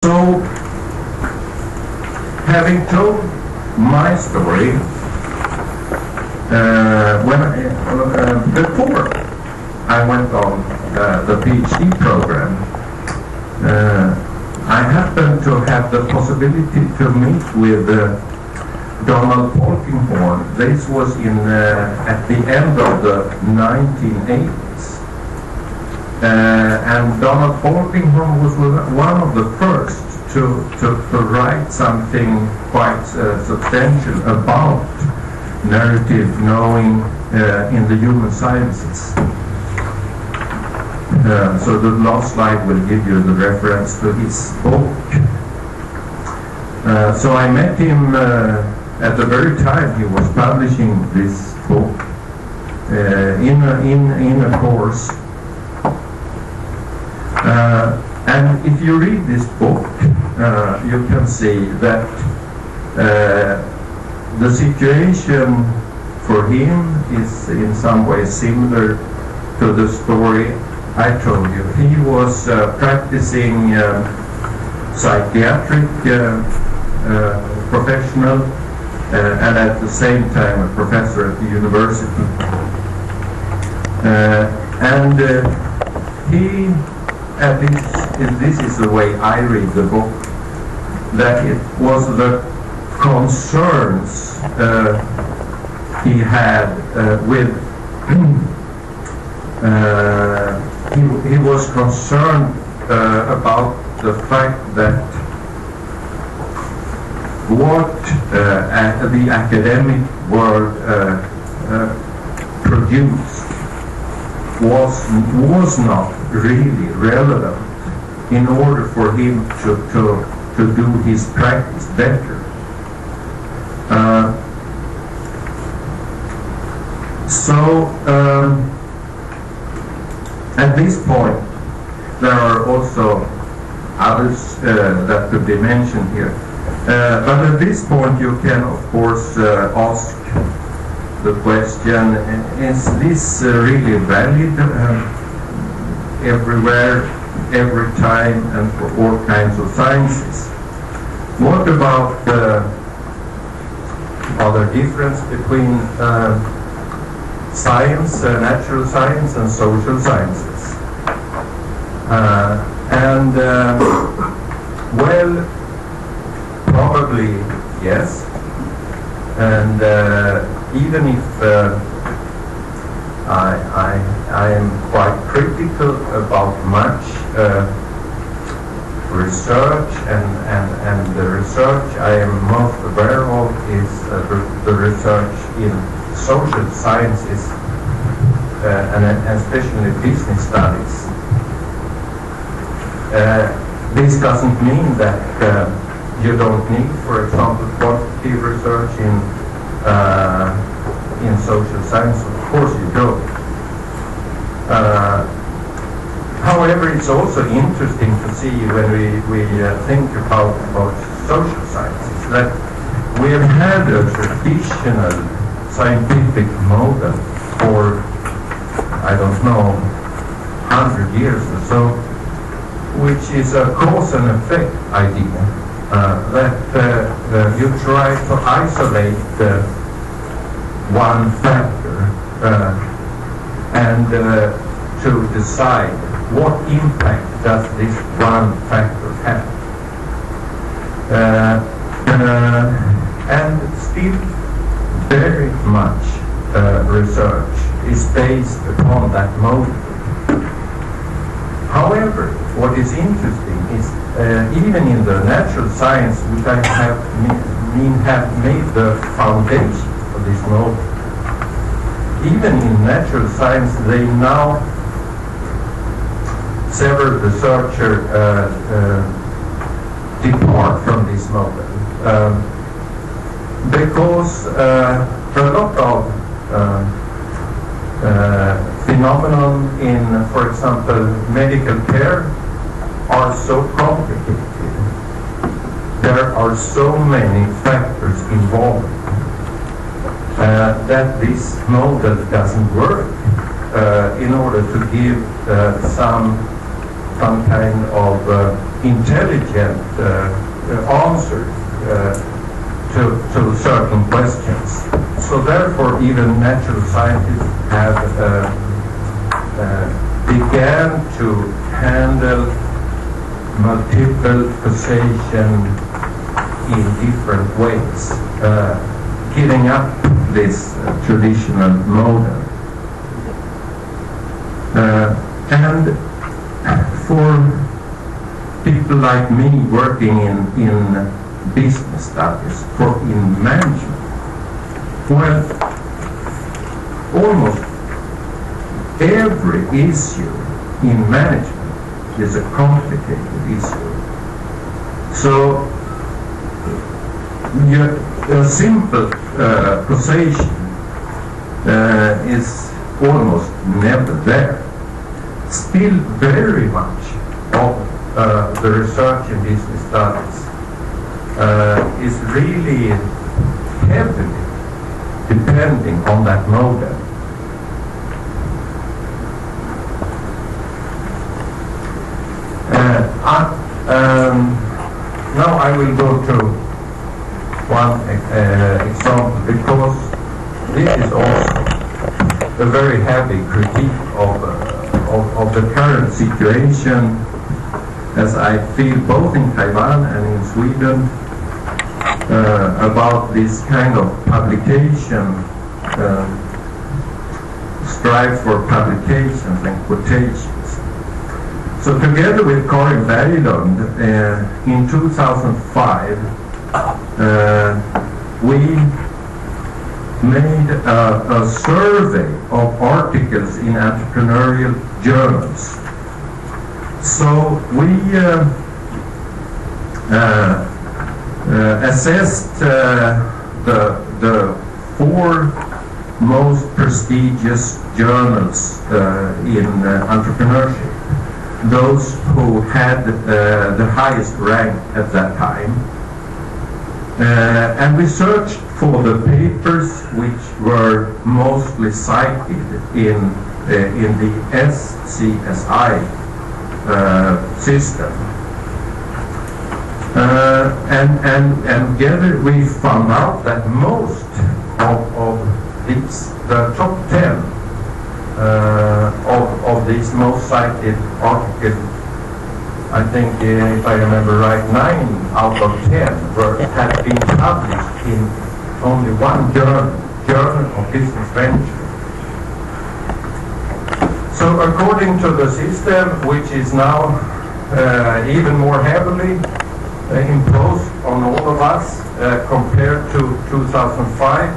So, having told my story, before I went on the PhD program, I happened to have the possibility to meet with Donald Polkinghorne. This was at the end of the 1980s. And Donald Polkinghorne was one of the first to write something quite substantial about narrative knowing in the human sciences. So the last slide will give you the reference to his book. So I met him at the very time he was publishing this book in a course. And if you read this book, you can see that the situation for him is in some way similar to the story I told you. He was practicing psychiatric professional and at the same time a professor at the university. And he, at least this is the way I read the book, that it was the concerns he had with he was concerned about the fact that what the academic world produced was not really relevant in order for him to do his practice better. At this point, there are also others that could be mentioned here. But at this point, you can, of course, ask the question, is this really valid everywhere, every time, and for all kinds of sciences? What about other difference between science, natural science, and social sciences? Well, probably yes. And even if I am quite critical about much research, and the research I am most aware of is the research in social sciences and especially business studies. This doesn't mean that you don't need, for example, quantitative research in social science. Of course you do. However, it's also interesting to see when we think about social sciences that we have had a traditional scientific model for, I don't know, 100 years or so, which is a cause and effect idea, that you try to isolate one factor and to decide what impact does this one factor have. And still very much research is based upon that model. However, what is interesting is even in the natural science, which I have made the foundation for this model, even in natural science, they now, several researchers depart from this model because a lot of phenomenon in, for example, medical care are so complicated. There are so many factors involved that this model doesn't work in order to give some some kind of intelligent answer to certain questions. So therefore, even natural scientists have began to handle multiple causation in different ways, giving up this traditional model. And for people like me working in business studies, in management, well, almost every issue in management is a complicated issue. So a simple causation is almost never there. Still very much of the research in business studies is really heavily depending on that model. Now I will go to one example, because this is also a very heavy critique of the current situation, as I feel both in Taiwan and in Sweden, about this kind of publication, strive for publications and quotations. So together with Karin Berglund, in 2005, we made a survey of articles in entrepreneurial journals. So we assessed the 4 most prestigious journals in entrepreneurship, those who had the highest rank at that time. And we searched for the papers which were mostly cited in the SCSI system. And together we found out that most of these, the top 10 of these most cited articles, I think, if I remember right, 9 out of 10 had been published in only one journal of business venture. So according to the system, which is now even more heavily imposed on all of us compared to 2005,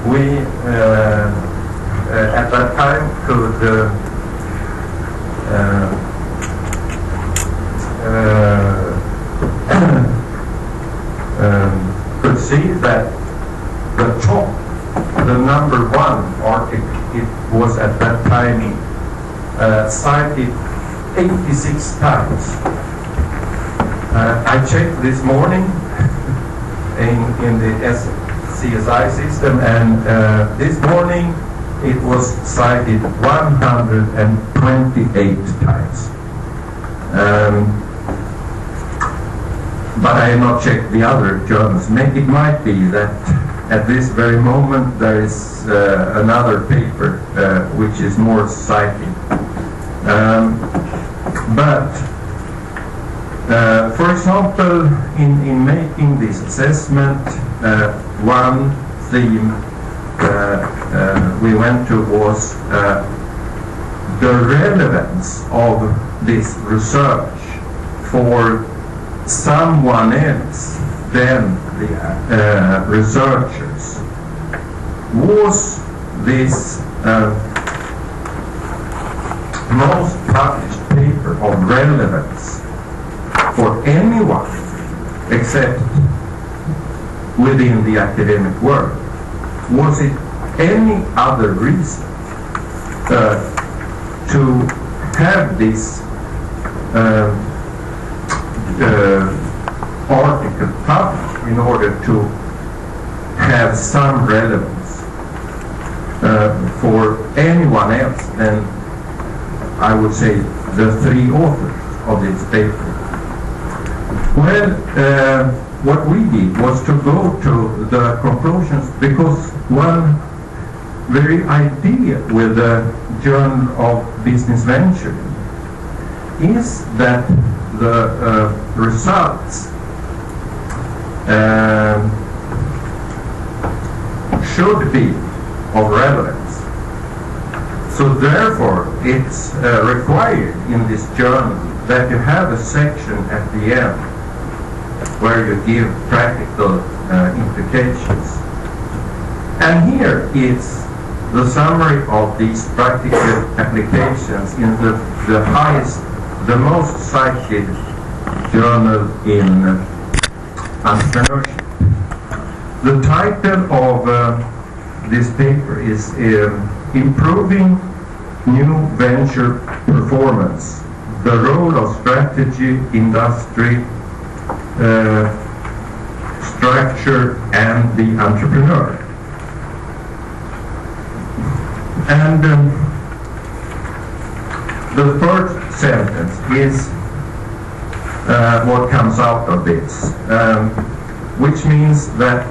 we at that time could see that the number 1 article, it was at that time cited 86 times. I checked this morning in the CSI system, and this morning it was cited 128 times. But I have not checked the other journals. It might be that at this very moment there is another paper which is more cited. But for example, in making this assessment, one theme we went to was the relevance of this research for someone else than the researchers. Was this most published paper of relevance for anyone except within the academic world? Was it any other reason to have this article published in order to have some relevance for anyone else than I would say, the three authors of this paper? Well, what we did was to go to the conclusions, because one very idea with the Journal of Business Venturing is that the results should be of relevance. So therefore, it's required in this journal that you have a section at the end where you give practical implications. And here is the summary of these practical applications in the highest, the most cited journal in entrepreneurship. The title of this paper is Improving New Venture Performance, the Role of Strategy, Industry, Structure, and the Entrepreneur. And the first sentence is what comes out of this, which means that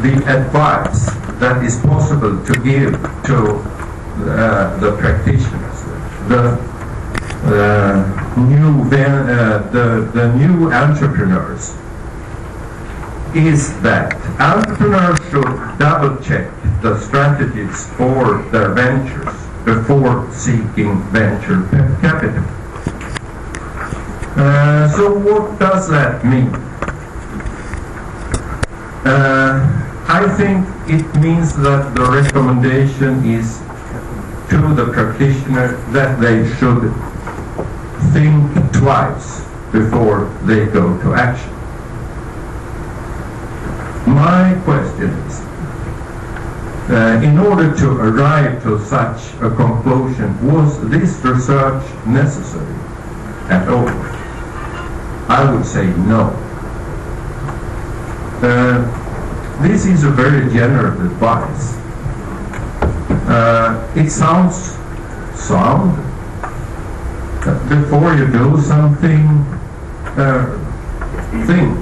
the advice that is possible to give to the practitioners, the new entrepreneurs, is that entrepreneurs should double-check the strategies for their ventures before seeking venture capital. So what does that mean? I think it means that the recommendation is to the practitioner that they should think twice before they go to action. My question is, in order to arrive to such a conclusion, was this research necessary at all? I would say no. This is a very general advice. It sounds sound. Before you do something, think.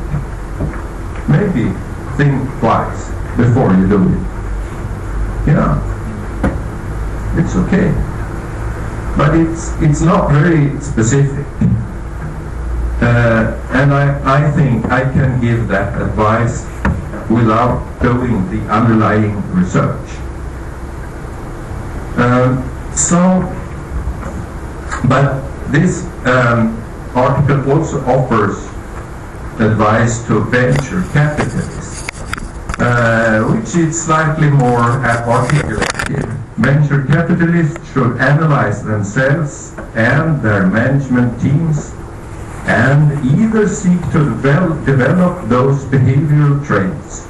Maybe think twice before you do it. Yeah, it's okay. But it's not very specific. And I think I can give that advice without doing the underlying research. But this article also offers advice to venture capitalists, which is slightly more articulated. Venture capitalists should analyze themselves and their management teams and either seek to develop those behavioral traits,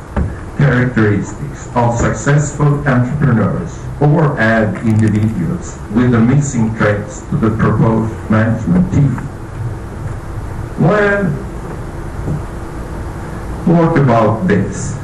characteristics of successful entrepreneurs, or add individuals with the missing traits to the proposed management team. Well, what about this?